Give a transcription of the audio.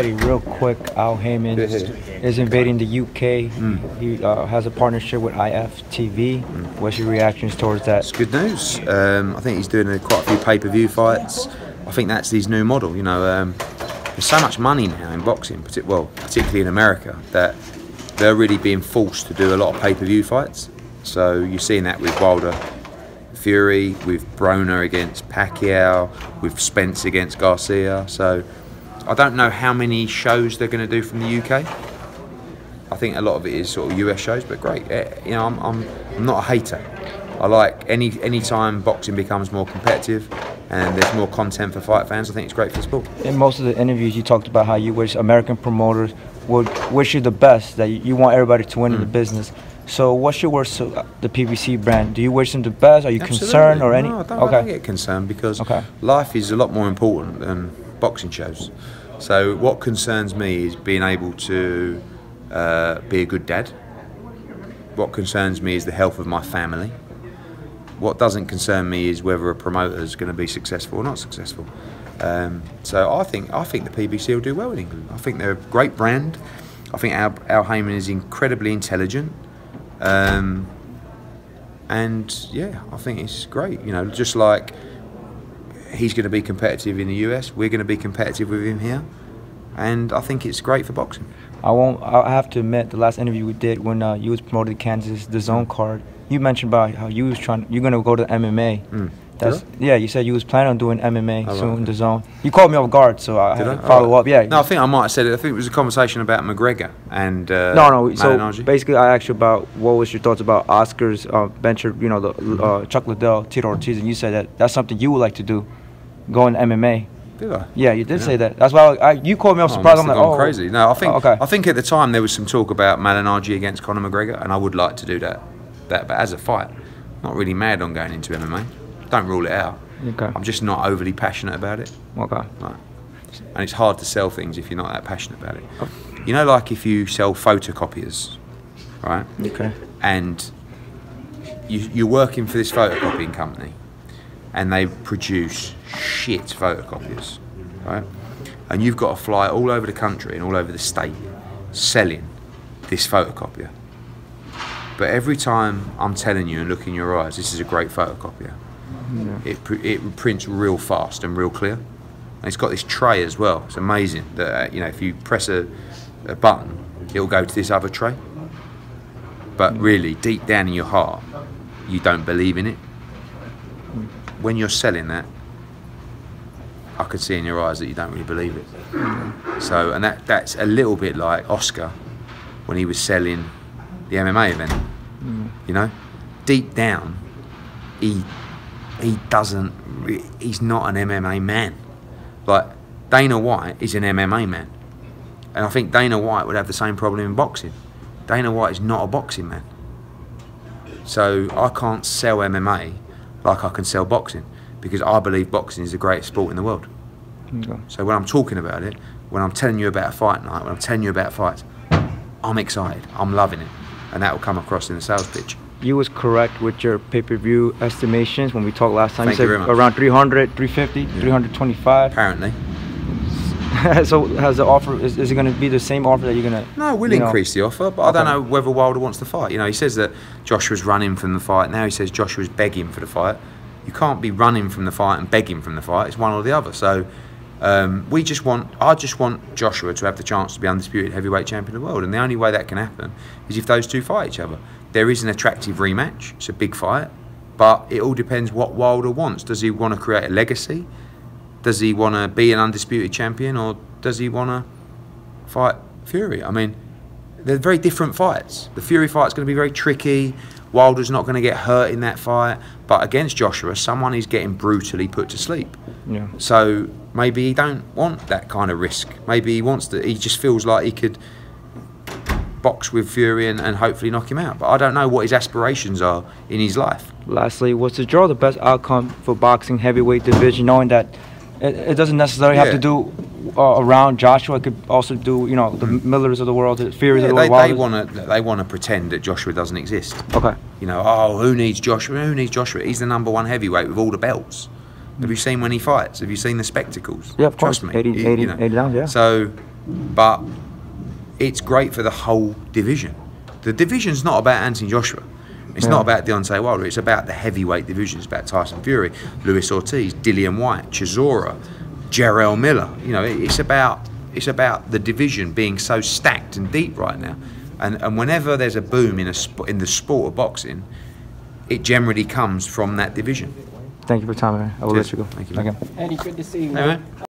Eddie, real quick, Al Heyman is invading the UK. He has a partnership with IFTV. What's your reactions towards that? It's good news. I think he's doing quite a few pay-per-view fights. I think that's his new model. You know, there's so much money now in boxing, particularly in America, that they're really being forced to do a lot of pay-per-view fights. So you're seeing that with Wilder, Fury, with Broner against Pacquiao, with Spence against Garcia. So I don't know how many shows they're going to do from the UK. I think a lot of it is sort of US shows, but great. You know, I'm not a hater. I like any time boxing becomes more competitive and there's more content for fight fans. I think it's great for the sport. In most of the interviews, you talked about how you wish American promoters would wish you the best, that you want everybody to win in the business. So what's your words to the PBC brand? Do you wish them the best? Are you concerned or any? No, I don't get concerned because life is a lot more important than boxing shows. So what concerns me is being able to be a good dad. What concerns me is the health of my family. What doesn't concern me is whether a promoter is going to be successful or not successful. So I think the PBC will do well in England. I think they're a great brand. I think Al Heyman is incredibly intelligent. And yeah, I think it's great. You know, just like he's going to be competitive in the US, we're going to be competitive with him here, and I think it's great for boxing. I have to admit, the last interview we did when you was promoted Kansas, the Zone card, you mentioned about how you're going to go to MMA. Yeah, you said you was planning on doing MMA soon, the Zone. You called me off guard, so I had to follow up. Yeah. No, I think I might have said it. I think it was a conversation about McGregor and no. So basically, I asked you about what was your thoughts about Oscar's venture, you know, the Chuck Liddell, Tito Ortiz, and you said that's something you would like to do, go into MMA. Did I? Yeah, you did say that. That's why you called me off surprised. I'm like, oh, crazy. No, I think at the time there was some talk about Malignaggi against Conor McGregor, and I would like to do that. But as a fight, not really mad on going into MMA. Don't rule it out. Okay. I'm just not overly passionate about it. Okay. Right. And it's hard to sell things if you're not that passionate about it. You know, like if you sell photocopiers, right? Okay. And you're working for this photocopying company, and they produce shit photocopiers, right? And you've got to fly all over the country and all over the state selling this photocopier. But every time I'm telling you and look in your eyes, this is a great photocopier. Yeah. It prints real fast and real clear. And it's got this tray as well. It's amazing that you know, if you press a button, it'll go to this other tray. But really, deep down in your heart, you don't believe in it. When you're selling that, I could see in your eyes that you don't really believe it. So, and that's a little bit like Oscar when he was selling the MMA event. You know, deep down, he's not an MMA man. Like Dana White is an MMA man, and I think Dana White would have the same problem in boxing. Dana White is not a boxing man, so I can't sell MMA like I can sell boxing, because I believe boxing is the greatest sport in the world. Okay. So when I'm talking about it, when I'm telling you about a fight night, when I'm telling you about fights, I'm excited, I'm loving it, and that will come across in the sales pitch. You was correct with your pay-per-view estimations when we talked last time. Thank you very much. Around 300, 350, 325. Apparently. So has the offer, is it going to be the same offer that you're going to... No, we'll increase the offer, but I don't know whether Wilder wants the fight. You know, he says that Joshua's running from the fight. Now he says Joshua's begging for the fight. You can't be running from the fight and begging from the fight. It's one or the other. So I just want Joshua to have the chance to be undisputed heavyweight champion of the world. And the only way that can happen is if those two fight each other. There is an attractive rematch. It's a big fight. But it all depends what Wilder wants. Does he want to create a legacy? Does he want to be an undisputed champion, or does he want to fight Fury? I mean, they're very different fights. The Fury fight's going to be very tricky. Wilder's not going to get hurt in that fight. But against Joshua, someone is getting brutally put to sleep. Yeah. So maybe he don't want that kind of risk. Maybe he wants to. He just feels like he could box with Fury and hopefully knock him out. But I don't know what his aspirations are in his life. Lastly, was the draw the best outcome for boxing heavyweight division, knowing that it doesn't necessarily have to do around Joshua? It could also do, you know, the Millers of the world, the Furies of the world. They want to pretend that Joshua doesn't exist. Okay. You know, oh, who needs Joshua? Who needs Joshua? He's the #1 heavyweight with all the belts. Have you seen when he fights? Have you seen the spectacles? Yeah, of course. Trust me. 80 down, yeah. So but it's great for the whole division. The division's not about Anthony Joshua. It's not about Deontay Wilder. It's about the heavyweight division. It's about Tyson Fury, Luis Ortiz, Dillian Whyte, Chisora, Jarrell Miller. You know, it's about the division being so stacked and deep right now. And whenever there's a boom in the sport of boxing, it generally comes from that division. Thank you for your time, man. I will let you go. Thank you, Eddie, good to see you, man. Hey, man.